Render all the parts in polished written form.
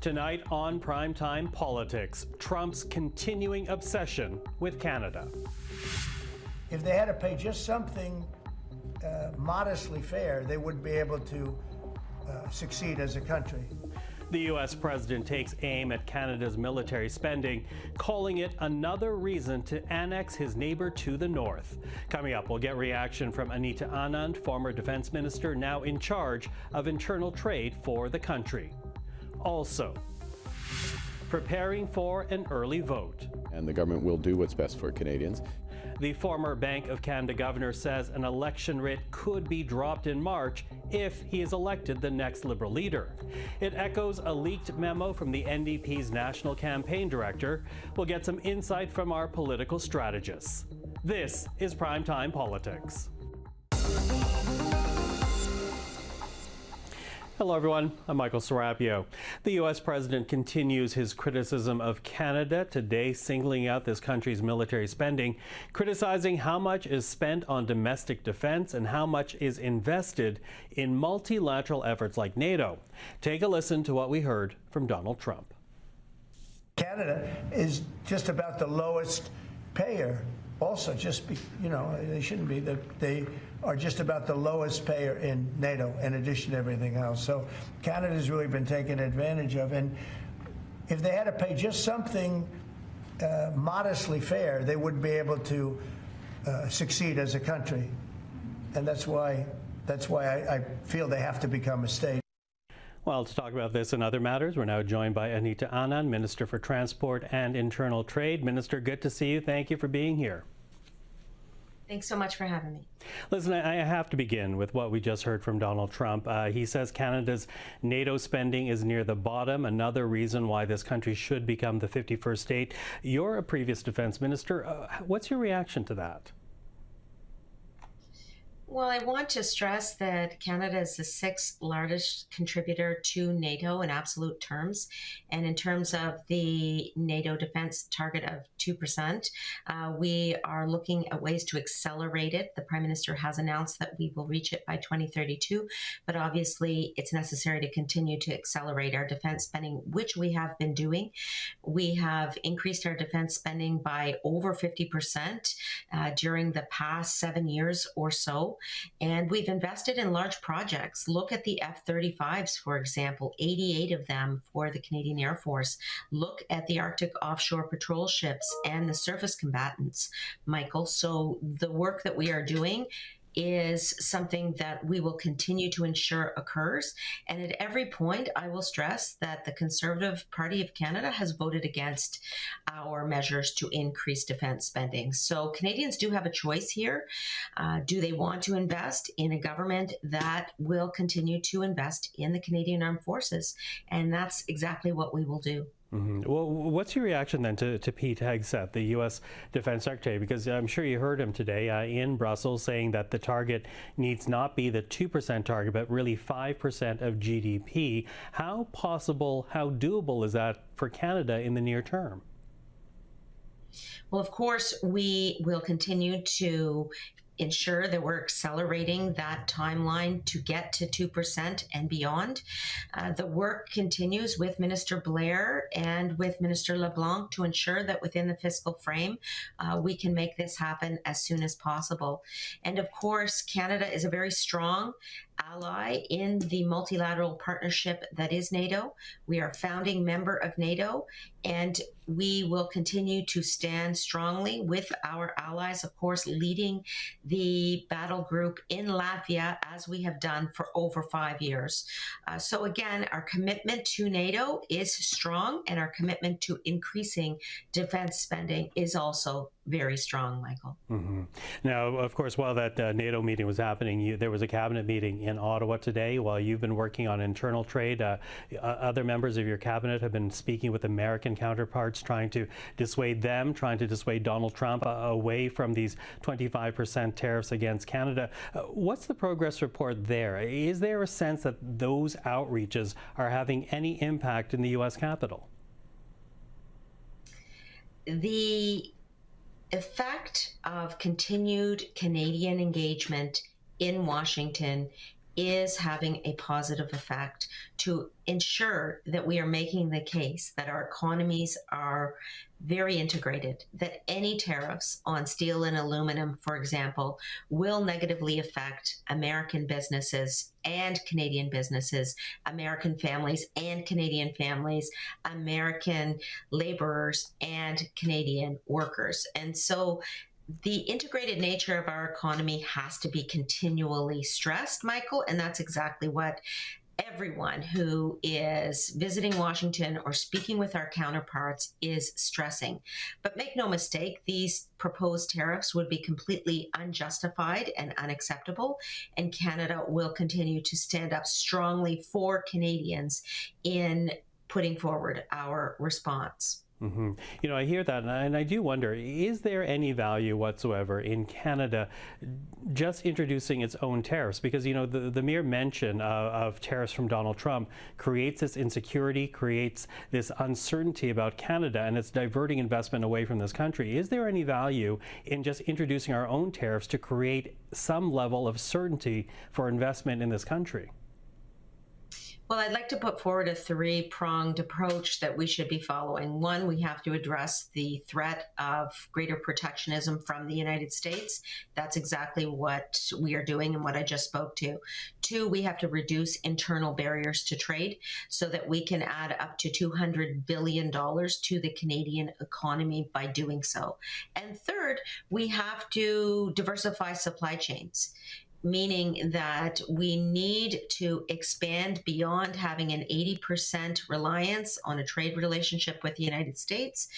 Tonight on Primetime Politics, Trump's continuing obsession with Canada. If they had to pay just something modestly fair, they wouldn't be able to succeed as a country. The U.S. president takes aim at Canada's military spending, calling it another reason to annex his neighbor to the north. Coming up, we'll get reaction from Anita, Anand, former defense minister, now in charge of internal trade for the country. Also, preparing for an early vote. And the government will do what's best for Canadians. The former Bank of Canada governor says an election writ could be dropped in March if he is elected the next Liberal leader. It echoes a leaked memo from the NDP's national campaign director. We'll get some insight from our political strategists. This is Primetime Politics. Hello, everyone. I'm Michael Serapio. The U.S. president continues his criticism of Canada, today singling out this country's military spending, criticizing how much is spent on domestic defense and how much is invested in multilateral efforts like NATO. Take a listen to what we heard from Donald Trump. Canada is just about the lowest payer. Also, they shouldn't be. They are just about the lowest payer in NATO, in addition to everything else. So Canada's really been taken advantage of. And if they had to pay just something modestly fair, they wouldn't be able to succeed as a country. And that's why I feel they have to become a state. Well, to talk about this and other matters, we're now joined by Anita Anand, Minister for Transport and Internal Trade. Minister, good to see you. Thank you for being here. Thanks so much for having me. Listen, I have to begin with what we just heard from Donald Trump. He says Canada's NATO spending is near the bottom, another reason why this country should become the 51st state. You're a previous defense minister. What's your reaction to that? Well, I want to stress that Canada is the sixth largest contributor to NATO in absolute terms. And in terms of the NATO defense target of 2%, we are looking at ways to accelerate it. The Prime Minister has announced that we will reach it by 2032, but obviously it's necessary to continue to accelerate our defense spending, which we have been doing. We have increased our defense spending by over 50% during the past 7 years or so. And we've invested in large projects. Look at the F-35s, for example, 88 of them for the Canadian Air Force. Look at the Arctic offshore patrol ships and the surface combatants, Michael. So the work that we are doing is something that we will continue to ensure occurs. And at every point, I will stress that the Conservative Party of Canada has voted against our measures to increase defense spending. So Canadians do have a choice here. Do they want to invest in a government that will continue to invest in the Canadian Armed Forces? And that's exactly what we will do. Mm-hmm. Well, what's your reaction then to Pete Hegseth, the U.S. Defense Secretary? Because I'm sure you heard him today in Brussels saying that the target needs not be the 2% target, but really 5% of GDP. How possible, how doable is that for Canada in the near term? Well, of course, we will continue to ensure that we're accelerating that timeline to get to 2% and beyond. The work continues with Minister Blair and with Minister LeBlanc to ensure that within the fiscal frame, we can make this happen as soon as possible. And of course, Canada is a very strong ally in the multilateral partnership that is NATO. We are a founding member of NATO, and we will continue to stand strongly with our allies, of course, leading the battle group in Latvia, as we have done for over 5 years. So again, our commitment to NATO is strong, and our commitment to increasing defense spending is also very strong, Michael. Mm-hmm. Now, of course, while that NATO meeting was happening, there was a cabinet meeting in Ottawa today. While you've been working on internal trade, other members of your cabinet have been speaking with American counterparts, trying to dissuade Donald Trump away from these 25% tariffs against Canada. What's the progress report there? Is there a sense that those outreaches are having any impact in the U.S. Capitol? The effect of continued Canadian engagement in Washington is having a positive effect to ensure that we are making the case that our economies are very integrated, that any tariffs on steel and aluminum, for example, will negatively affect American businesses and Canadian businesses, American families and Canadian families, American laborers and Canadian workers. And so the integrated nature of our economy has to be continually stressed, Michael, and that's exactly what everyone who is visiting Washington or speaking with our counterparts is stressing. But make no mistake, these proposed tariffs would be completely unjustified and unacceptable, and Canada will continue to stand up strongly for Canadians in putting forward our response. Mm-hmm. You know, I hear that, and I do wonder, is there any value whatsoever in Canada just introducing its own tariffs? Because, you know, the mere mention of tariffs from Donald Trump creates this insecurity, creates this uncertainty about Canada, and it's diverting investment away from this country. Is there any value in just introducing our own tariffs to create some level of certainty for investment in this country? Well, I'd like to put forward a three-pronged approach that we should be following. One, we have to address the threat of greater protectionism from the United States. That's exactly what we are doing and what I just spoke to. Two, we have to reduce internal barriers to trade so that we can add up to $200 billion to the Canadian economy by doing so. And third, we have to diversify supply chains, meaning that we need to expand beyond having an 80% reliance on a trade relationship with the United States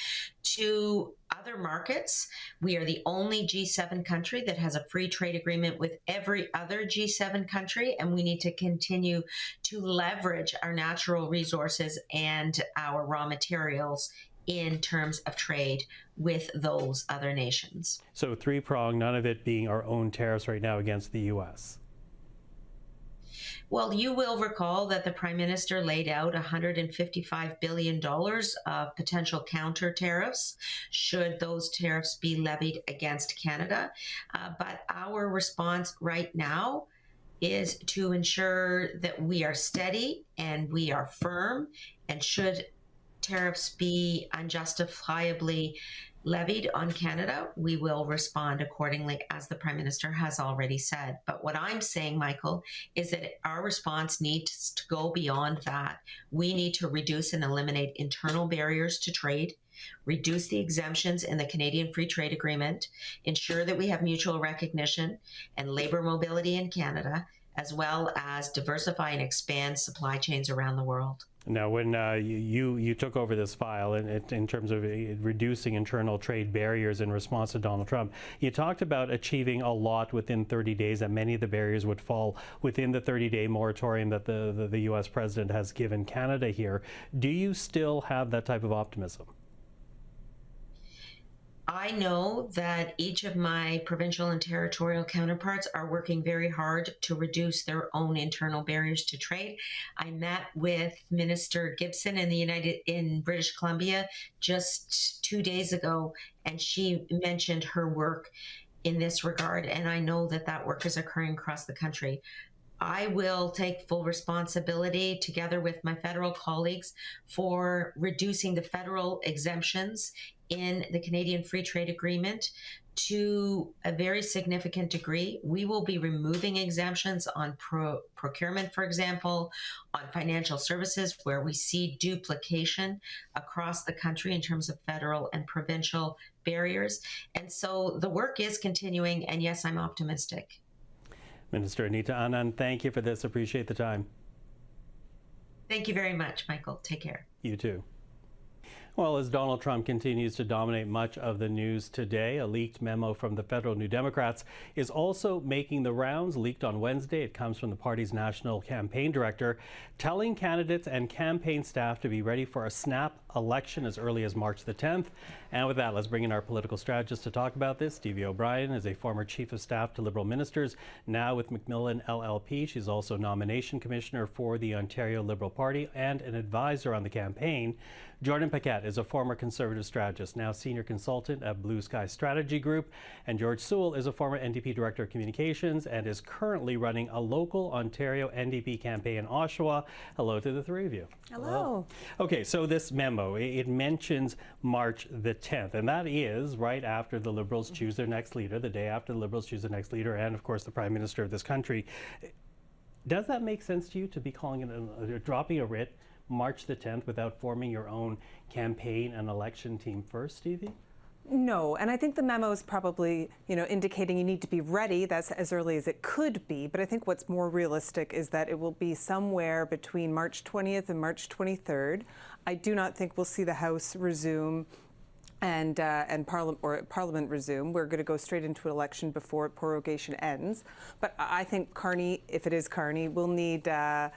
to other markets. We are the only G7 country that has a free trade agreement with every other G7 country, and we need to continue to leverage our natural resources and our raw materials in terms of trade with those other nations. So three-pronged, none of it being our own tariffs right now against the U.S. Well, you will recall that the Prime Minister laid out $155 billion of potential counter tariffs should those tariffs be levied against Canada. But our response right now is to ensure that we are steady and we are firm, and should tariffs be unjustifiably levied on Canada, we will respond accordingly, as the Prime Minister has already said. But what I'm saying, Michael, is that our response needs to go beyond that. We need to reduce and eliminate internal barriers to trade, reduce the exemptions in the Canadian Free Trade Agreement, ensure that we have mutual recognition and labor mobility in Canada, as well as diversify and expand supply chains around the world. Now, when you took over this file in terms of reducing internal trade barriers in response to Donald Trump, you talked about achieving a lot within 30 days, that many of the barriers would fall within the 30-day moratorium that the U.S. president has given Canada here. Do you still have that type of optimism? I know that each of my provincial and territorial counterparts are working very hard to reduce their own internal barriers to trade. I met with Minister Gibson in British Columbia just 2 days ago, and she mentioned her work in this regard, and I know that that work is occurring across the country. I will take full responsibility, together with my federal colleagues, for reducing the federal exemptions in the Canadian Free Trade Agreement to a very significant degree. We will be removing exemptions on procurement, for example, on financial services, where we see duplication across the country in terms of federal and provincial barriers. And so the work is continuing, and yes, I'm optimistic. Minister Anita, Anand, thank you for this. Appreciate the time. Thank you very much, Michael. Take care. You too. Well, as Donald Trump continues to dominate much of the news today, a leaked memo from the federal New Democrats is also making the rounds. Leaked on Wednesday, it comes from the party's national campaign director, telling candidates and campaign staff to be ready for a snap election as early as March the 10th. And with that, let's bring in our political strategist to talk about this. Stevie O'Brien is a former chief of staff to Liberal ministers, now with Macmillan LLP. She's also nomination commissioner for the Ontario Liberal Party and an advisor on the campaign. Jordan Paquet is a former Conservative strategist, now senior consultant at Blue Sky Strategy Group. And George Soule is a former NDP director of communications and is currently running a local Ontario NDP campaign in Oshawa. Hello to the three of you. Hello. Okay, so this memo, it mentions March the 10th, and that is right after the Liberals choose their next leader, the day after the Liberals choose their next leader, and of course the Prime Minister of this country. Does that make sense to you to be calling it dropping a writ March the 10th without forming your own campaign and election team first, Stevie? No, and I think the memo is probably, indicating you need to be ready. That's as early as it could be. But I think what's more realistic is that it will be somewhere between March 20th and March 23rd. I do not think we'll see the House resume and Parliament resume. We're going to go straight into an election before prorogation ends. But I think Carney, if it is Carney, will need at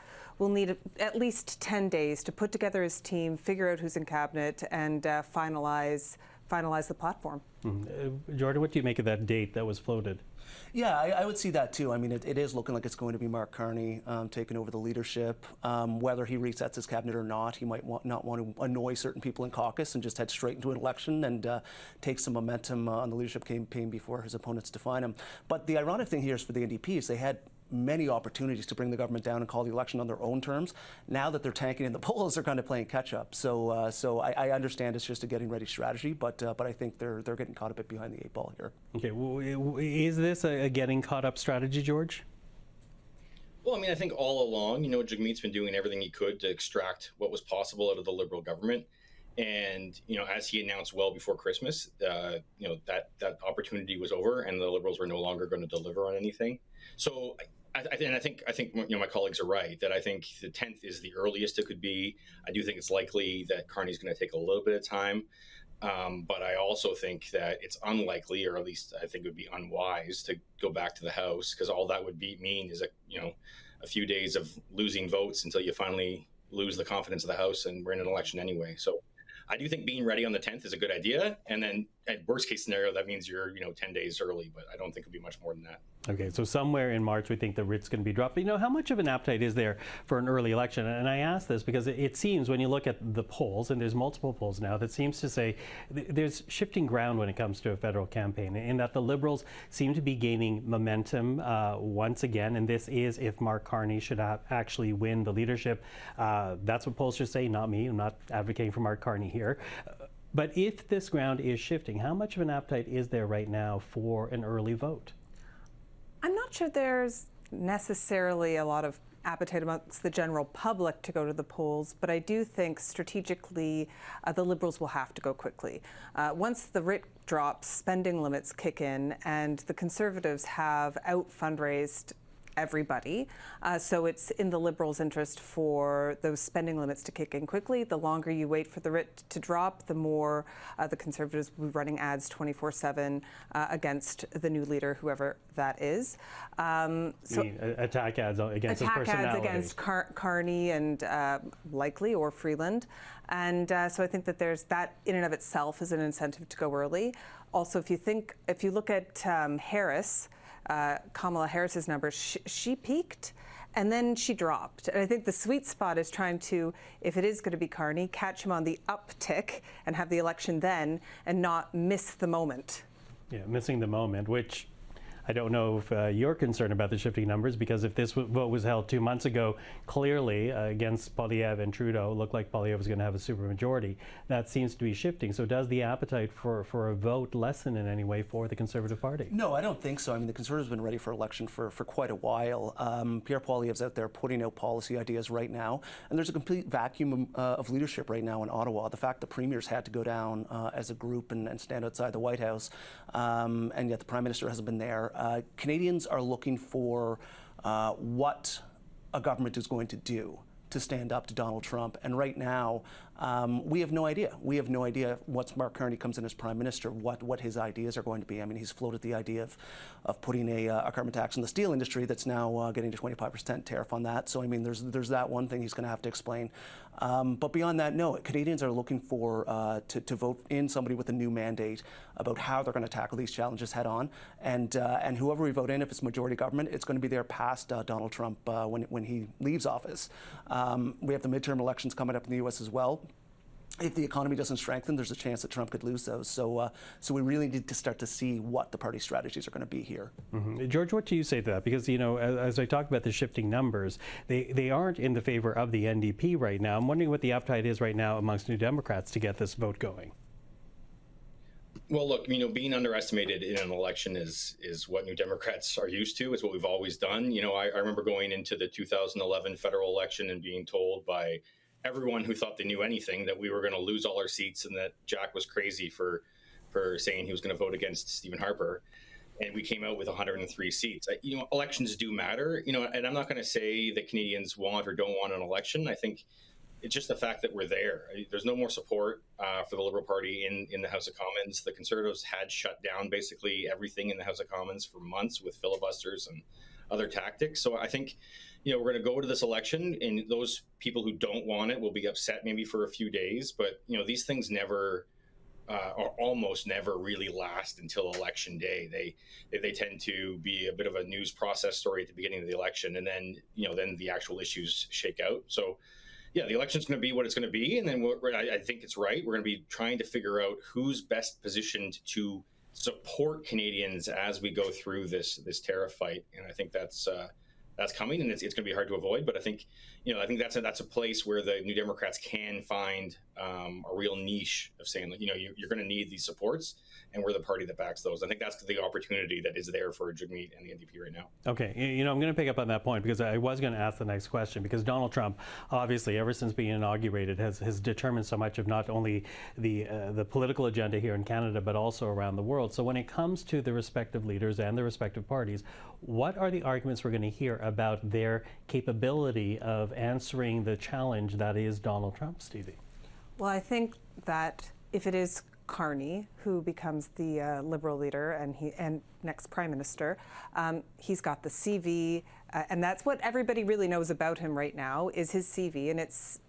least 10 days to put together his team, figure out who's in cabinet, and finalize the platform. Jordan, what do you make of that date that was floated? Yeah, I would see that too. I mean, it is looking like it's going to be Mark Carney taking over the leadership. Whether he resets his cabinet or not, he might not want to annoy certain people in caucus and just head straight into an election and take some momentum on the leadership campaign before his opponents define him. But the ironic thing here is for the NDP is they had many opportunities to bring the government down and call the election on their own terms. Now that they're tanking in the polls, they're kind of playing catch up. So I understand it's just a getting ready strategy, but I think they're getting caught a bit behind the eight ball here. Okay, well, is this a getting caught up strategy, George? Well, I mean, I think all along, Jagmeet's been doing everything he could to extract what was possible out of the Liberal government. And, as he announced well before Christmas, that opportunity was over and the Liberals were no longer going to deliver on anything. So I think my colleagues are right that I think the 10th is the earliest it could be. I do think it's likely that Carney's going to take a little bit of time. But I also think that it's unlikely, or at least I think it would be unwise to go back to the House, because all that would mean is a few days of losing votes until you finally lose the confidence of the House and we're in an election anyway. So I do think being ready on the 10th is a good idea. And then at worst case scenario, that means you're, 10 days early, but I don't think it'll be much more than that. Okay, so somewhere in March, we think the writ's going to be dropped. But how much of an appetite is there for an early election? And I ask this because it seems when you look at the polls, and there's multiple polls now, that seems to say there's shifting ground when it comes to a federal campaign, in that the Liberals seem to be gaining momentum once again. And this is if Mark Carney should actually win the leadership. That's what polls should say, not me. I'm not advocating for Mark Carney here. But if this ground is shifting, how much of an appetite is there right now for an early vote? I'm not sure there's necessarily a lot of appetite amongst the general public to go to the polls, but I do think strategically the Liberals will have to go quickly. Once the writ drops, spending limits kick in, and the Conservatives have out-fundraised everybody. So it's in the Liberals' interest for those spending limits to kick in quickly. The longer you wait for the writ to drop, the more the Conservatives will be running ads 24/7 against the new leader, whoever that is. Attack ads against his personality. Attack ads against Carney and likely, or Freeland. And so I think that there's that in and of itself is an incentive to go early. Also, if you look at Harris, Kamala Harris's numbers, she peaked and then she dropped. And I think the sweet spot is trying to, if it is going to be Carney, catch him on the uptick and have the election then and not miss the moment. Yeah, missing the moment, which I don't know if you're concerned about the shifting numbers, because if this vote was held 2 months ago, clearly against Poilievre and Trudeau, looked like Poilievre was going to have a supermajority. That seems to be shifting. So does the appetite for a vote lessen in any way for the Conservative Party? No, I don't think so. I mean, the Conservatives have been ready for election for quite a while. Pierre Poilievre's out there putting out policy ideas right now, and there's a complete vacuum of leadership right now in Ottawa. The fact the premiers had to go down as a group and stand outside the White House, and yet the Prime Minister hasn't been there. Canadians are looking for what a government is going to do to stand up to Donald Trump. And right now, We have no idea. We have no idea once Mark Carney comes in as Prime Minister what his ideas are going to be. I mean, he's floated the idea of putting a carbon tax on the steel industry that's now getting to 25% tariff on that. So I mean, there's that one thing he's going to have to explain. But beyond that, no. Canadians are looking for to vote in somebody with a new mandate about how they're going to tackle these challenges head on. And whoever we vote in, if it's majority government, it's going to be there past Donald Trump when he leaves office. We have the midterm elections coming up in the U.S. as well. If the economy doesn't strengthen, there's a chance that Trump could lose those. So we really need to start to see what the party strategies are going to be here. Mm-hmm. George, what do you say to that? Because, you know, as I talk about the shifting numbers, they aren't in the favor of the NDP right now. I'm wondering what the appetite is right now amongst New Democrats to get this vote going. Well, look, you know, being underestimated in an election is what New Democrats are used to. It's what we've always done. You know, I remember going into the 2011 federal election and being told by everyone who thought they knew anything that we were going to lose all our seats and that Jack was crazy for saying he was going to vote against Stephen Harper. And we came out with 103 seats. You know, elections do matter, you know, and I'm not going to say that Canadians want or don't want an election. I think it's just the fact that we're there. There's no more support for the Liberal Party in the House of Commons. The Conservatives had shut down basically everything in the House of Commons for months with filibusters and other tactics. So I think, you know, we're going to go to this election, and those people who don't want it will be upset maybe for a few days. But, you know, these things never or almost never really last until election day. They tend to be a bit of a news process story at the beginning of the election, and then, you know, then the actual issues shake out. So, yeah, the election's going to be what it's going to be, and then I think it's right. We're going to be trying to figure out who's best positioned to support Canadians as we go through this tariff fight, and I think that's coming, and it's going to be hard to avoid. But I think, you know, that's a place where the New Democrats can find a real niche of saying, like, you know, you're going to need these supports, and we're the party that backs those. I think that's the opportunity that is there for Jagmeet and the NDP right now. Okay, you know, I'm going to pick up on that point because I was going to ask the next question, because Donald Trump, obviously, ever since being inaugurated, has determined so much of not only the political agenda here in Canada, but also around the world. So when it comes to the respective leaders and the respective parties, what are the arguments we're going to hear about their capability of answering the challenge that is Donald Trump, Stevie? Well, I think that if it is Carney who becomes the Liberal leader and next Prime Minister, he's got the CV, and that's what everybody really knows about him right now is his CV, and it's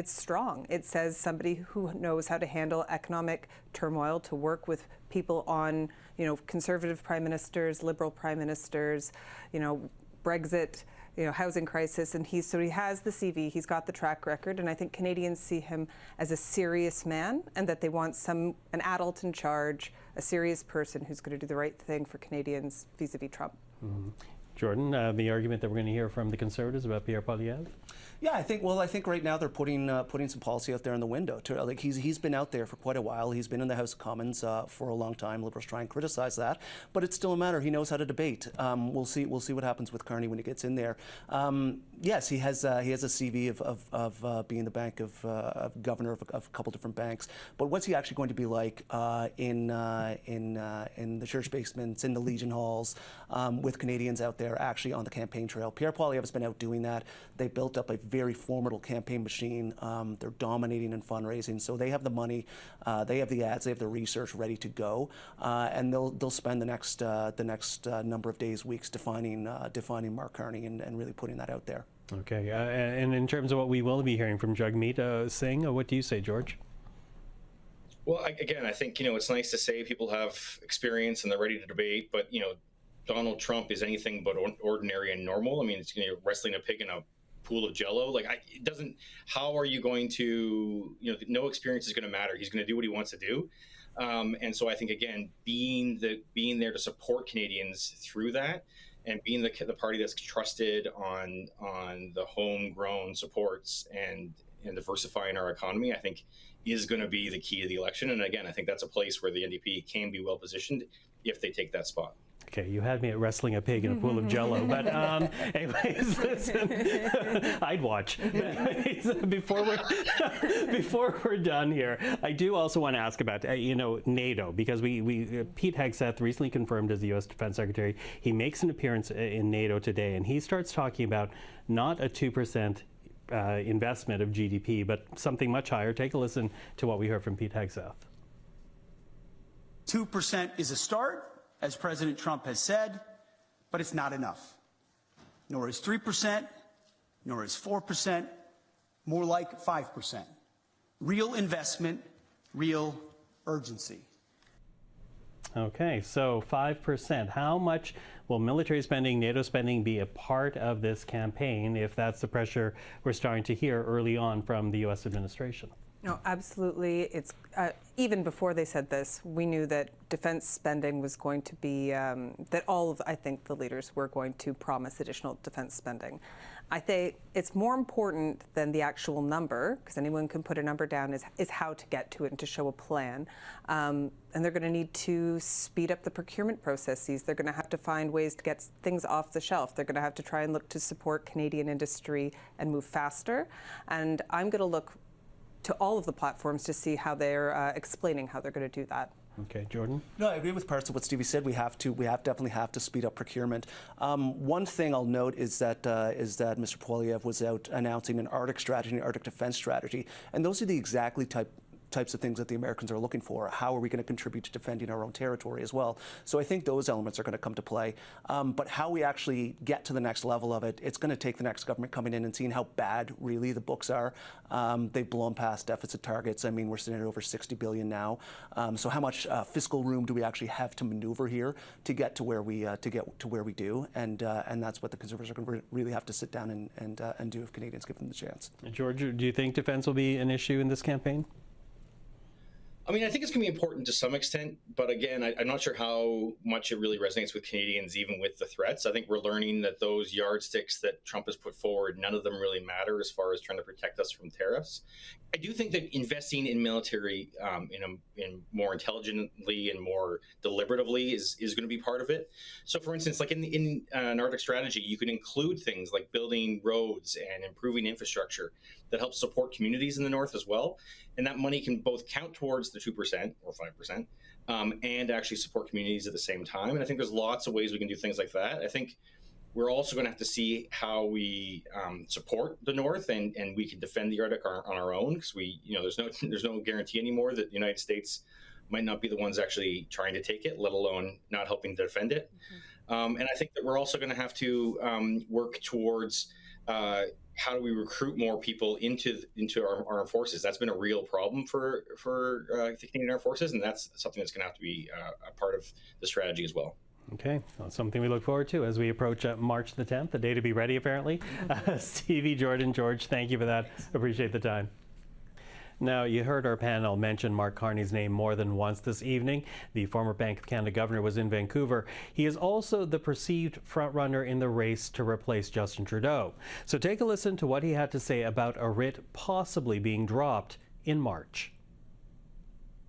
strong. It says somebody who knows how to handle economic turmoil, to work with people on, you know, conservative prime ministers, liberal prime ministers, you know, Brexit, you know, housing crisis, and he has the CV, he's got the track record, and I think Canadians see him as a serious man, and that they want an adult in charge, a serious person who's going to do the right thing for Canadians vis-a-vis Trump. Mm-hmm. Jordan, the argument that we're going to hear from the Conservatives about Pierre Poilievre? Yeah, I think right now they're putting some policy out there in the window. Like he's been out there for quite a while. He's been in the House of Commons for a long time. Liberals try and criticize that, but it's still a matter. He knows how to debate. We'll see what happens with Carney when he gets in there. Yes, he has a CV of being the bank of governor of a couple different banks. But what's he actually going to be like in the church basements, in the Legion halls, with Canadians out there actually on the campaign trail? Pierre Poilievre has been out doing that. They built up a very formidable campaign machine. They're dominating in fundraising, so they have the money, they have the ads, they have the research ready to go, and they'll spend the next number of days, weeks defining Mark Carney and really putting that out there. Okay, and in terms of what we will be hearing from Jagmeet Singh, what do you say, George? Well, again, I think, you know, it's nice to say people have experience and they're ready to debate, but, you know, Donald Trump is anything but ordinary and normal. I mean, it's, you know, wrestling a pig in a pool of Jello. Like, it doesn't. How are you going to? You know, no experience is going to matter. He's going to do what he wants to do, and so I think, again, being there to support Canadians through that, and being the party that's trusted on the homegrown supports and diversifying our economy, I think, is going to be the key to the election. And again, I think that's a place where the NDP can be well positioned if they take that spot. Okay, you had me at wrestling a pig in a pool of Jello, but anyways, listen, I'd watch. But anyways, before we're done here, I do also want to ask about you know, NATO, because Pete Hegseth recently confirmed as the U.S. Defense Secretary. He makes an appearance in NATO today, and he starts talking about not a 2% investment of GDP, but something much higher. Take a listen to what we heard from Pete Hegseth. 2% is a start, as President Trump has said, but it's not enough. Nor is 3%, nor is 4%, more like 5%. Real investment, real urgency. Okay, so 5%. How much will military spending, NATO spending be a part of this campaign if that's the pressure we're starting to hear early on from the U.S. administration? No, absolutely. It's even before they said this, we knew that defense spending was going to be, that all of, I think, the leaders were going to promise additional defense spending. I think it's more important than the actual number, because anyone can put a number down, is how to get to it and to show a plan. And they're going to need to speed up the procurement processes. They're going to have to find ways to get things off the shelf. They're going to have to try and look to support Canadian industry and move faster. And I'm going to look to all of the platforms to see how they're explaining how they're going to do that. Okay, Jordan? No, I agree with parts of what Stevie said. We definitely have to speed up procurement. One thing I'll note is that Mr. Poilievre was out announcing an Arctic strategy, an Arctic defense strategy, and those are the exactly types of things that the Americans are looking for. How are we going to contribute to defending our own territory as well? So I think those elements are going to come to play. But how we actually get to the next level of it, it's going to take the next government coming in and seeing how bad really the books are. They've blown past deficit targets. I mean, we're sitting at over $60 billion now. So how much fiscal room do we actually have to maneuver here to get to where we do? And that's what the Conservatives are going to really have to sit down and do if Canadians give them the chance. George, do you think defense will be an issue in this campaign? I mean, I think it's going to be important to some extent, but again, I'm not sure how much it really resonates with Canadians, even with the threats. I think we're learning that those yardsticks that Trump has put forward, none of them really matter as far as trying to protect us from tariffs. I do think that investing in military in more intelligently and more deliberatively is going to be part of it. So, for instance, like in an Arctic strategy, you can include things like building roads and improving infrastructure that helps support communities in the North as well. And that money can both count towards the 2% or 5% and actually support communities at the same time. And I think there's lots of ways we can do things like that. I think we're also going to have to see how we support the North and we can defend the Arctic on our own, because there's no guarantee anymore that the United States might not be the ones actually trying to take it, let alone not helping to defend it. Mm-hmm. And I think that we're also going to have to work towards how do we recruit more people into our armed forces? That's been a real problem for the Canadian Armed Forces, and that's something that's going to have to be a part of the strategy as well. Okay, well, something we look forward to as we approach March the 10th, the day to be ready, apparently. Stevie, Jordan, George, thank you for that. Appreciate the time. Now, you heard our panel mention Mark Carney's name more than once this evening. The former Bank of Canada governor was in Vancouver. He is also the perceived frontrunner in the race to replace Justin Trudeau. So take a listen to what he had to say about a writ possibly being dropped in March.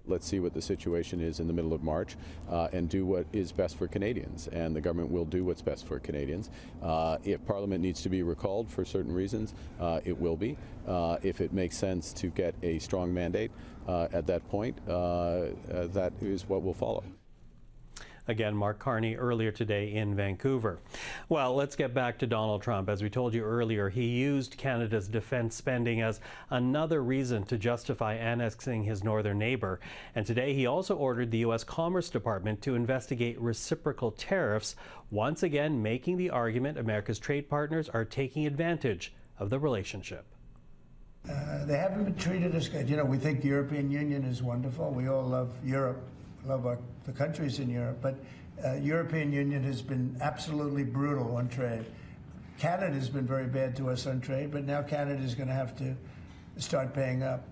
Let's see what the situation is in the middle of March and do what is best for Canadians. And the government will do what's best for Canadians. If Parliament needs to be recalled for certain reasons, it will be. If it makes sense to get a strong mandate at that point, that is what will follow. Again, Mark Carney earlier today in Vancouver. Well, let's get back to Donald Trump. As we told you earlier, he used Canada's defense spending as another reason to justify annexing his northern neighbor. And today he also ordered the U.S. Commerce Department to investigate reciprocal tariffs, once again making the argument America's trade partners are taking advantage of the relationship. They haven't been treated as good. You know, we think the European Union is wonderful. We all love Europe. Love the countries in Europe, but European Union has been absolutely brutal on trade. Canada has been very bad to us on trade, but now Canada is going to have to start paying up.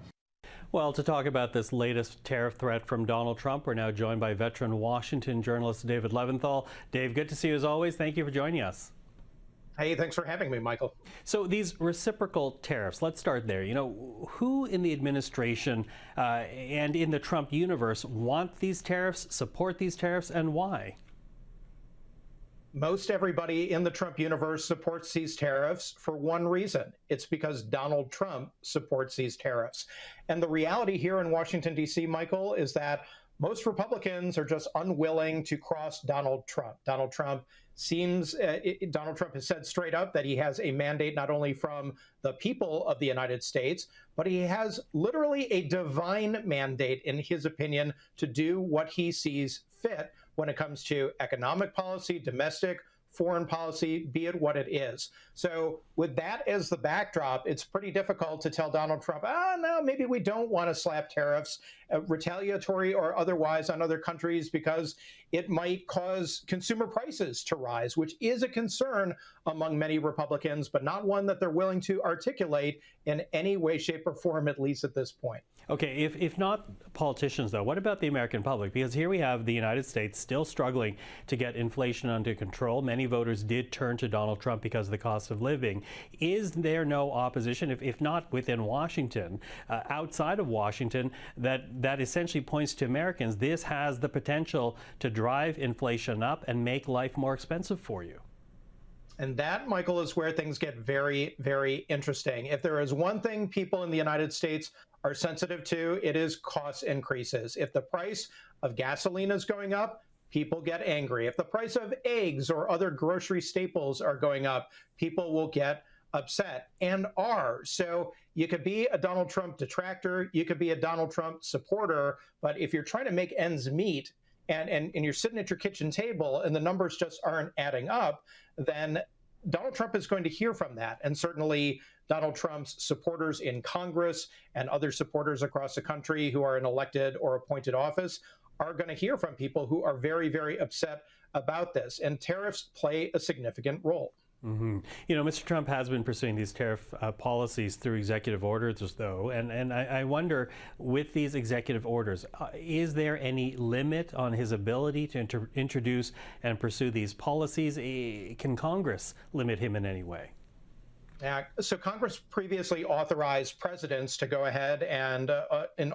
Well, to talk about this latest tariff threat from Donald Trump, we're now joined by veteran Washington journalist David Levinthal. Dave, good to see you as always. Thank you for joining us. Hey, thanks for having me, Michael. So these reciprocal tariffs, let's start there. You know, who in the administration and in the Trump universe want these tariffs, support these tariffs, and why? Most everybody in the Trump universe supports these tariffs for one reason. It's because Donald Trump supports these tariffs. And the reality here in Washington, D.C., Michael, is that most Republicans are just unwilling to cross Donald Trump. Donald Trump has said straight up that he has a mandate not only from the people of the United States, but he has literally a divine mandate, in his opinion, to do what he sees fit when it comes to economic policy, domestic, foreign policy, be it what it is. So with that as the backdrop, it's pretty difficult to tell Donald Trump, no, maybe we don't want to slap tariffs, retaliatory or otherwise, on other countries, because it might cause consumer prices to rise, which is a concern among many Republicans, but not one that they're willing to articulate in any way, shape, or form, at least at this point. Okay, if not politicians, though, what about the American public? Because here we have the United States still struggling to get inflation under control. Many voters did turn to Donald Trump because of the cost of living. Is there no opposition, if not within Washington, outside of Washington, that essentially points to Americans? This has the potential to drive inflation up and make life more expensive for you. And that, Michael, is where things get very, very interesting. If there is one thing people in the United States are sensitive to, it is cost increases. If the price of gasoline is going up, people get angry. If the price of eggs or other grocery staples are going up, people will get upset, and are. So you could be a Donald Trump detractor, you could be a Donald Trump supporter, but if you're trying to make ends meet, and you're sitting at your kitchen table and the numbers just aren't adding up, then Donald Trump is going to hear from that. And certainly Donald Trump's supporters in Congress and other supporters across the country who are in elected or appointed office are going to hear from people who are very, very upset about this. And tariffs play a significant role. Mm-hmm. You know, Mr. Trump has been pursuing these tariff policies through executive orders, though, and I wonder, with these executive orders, is there any limit on his ability to introduce and pursue these policies? Can Congress limit him in any way? So Congress previously authorized presidents to go ahead and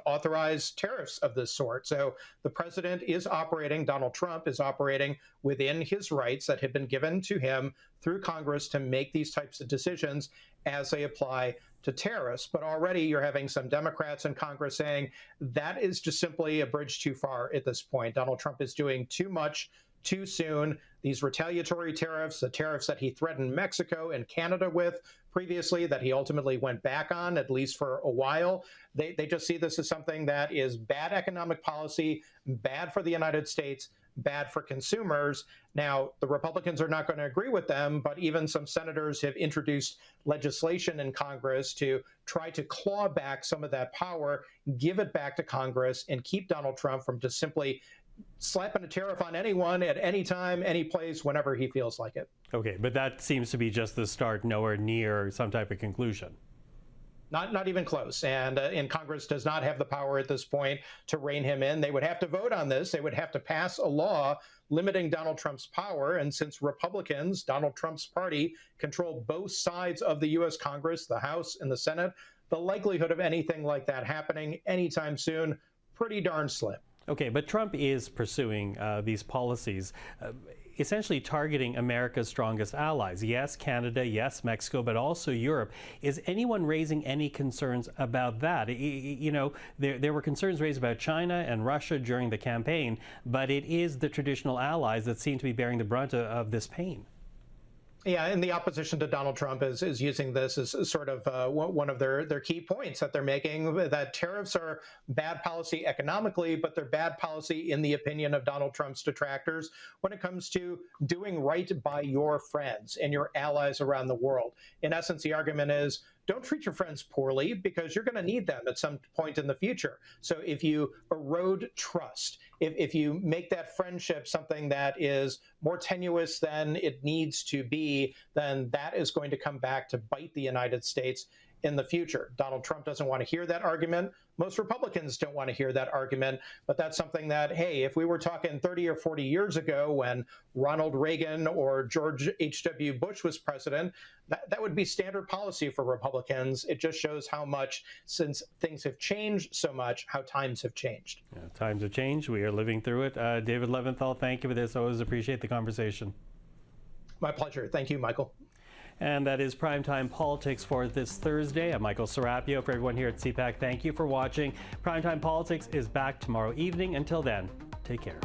authorize tariffs of this sort. So the president is operating, Donald Trump is operating within his rights that had been given to him through Congress to make these types of decisions as they apply to tariffs. But already you're having some Democrats in Congress saying that is just simply a bridge too far at this point. Donald Trump is doing too much too soon. These retaliatory tariffs, the tariffs that he threatened Mexico and Canada with previously, that he ultimately went back on, at least for a while, they just see this as something that is bad economic policy, bad for the United States, bad for consumers. Now, the Republicans are not going to agree with them, but even some senators have introduced legislation in Congress to try to claw back some of that power, give it back to Congress, and keep Donald Trump from just simply slapping a tariff on anyone at any time, any place, whenever he feels like it. Okay, but that seems to be just the start, nowhere near some type of conclusion. Not even close. And Congress does not have the power at this point to rein him in. They would have to vote on this. They would have to pass a law limiting Donald Trump's power. And since Republicans, Donald Trump's party, control both sides of the U.S. Congress, the House and the Senate, the likelihood of anything like that happening anytime soon, pretty darn slim. Okay, but Trump is pursuing these policies, essentially targeting America's strongest allies. Yes, Canada, yes, Mexico, but also Europe. Is anyone raising any concerns about that? You know, there were concerns raised about China and Russia during the campaign, but it is the traditional allies that seem to be bearing the brunt of this pain. Yeah, and the opposition to Donald Trump is using this as sort of one of their key points that they're making, that tariffs are bad policy economically, but they're bad policy in the opinion of Donald Trump's detractors when it comes to doing right by your friends and your allies around the world. In essence, the argument is, don't treat your friends poorly because you're going to need them at some point in the future. So if you erode trust, if you make that friendship something that is more tenuous than it needs to be, then that is going to come back to bite the United States in the future. Donald Trump doesn't want to hear that argument. Most Republicans don't want to hear that argument, but that's something that, hey, if we were talking 30 or 40 years ago when Ronald Reagan or George H.W. Bush was president, that would be standard policy for Republicans. It just shows how much, since things have changed so much, how times have changed. Yeah, times have changed. We are living through it. David Levinthal, thank you for this. I always appreciate the conversation. My pleasure. Thank you, Michael. And that is Primetime Politics for this Thursday. I'm Michael Serapio. For everyone here at CPAC, thank you for watching. Primetime Politics is back tomorrow evening. Until then, take care.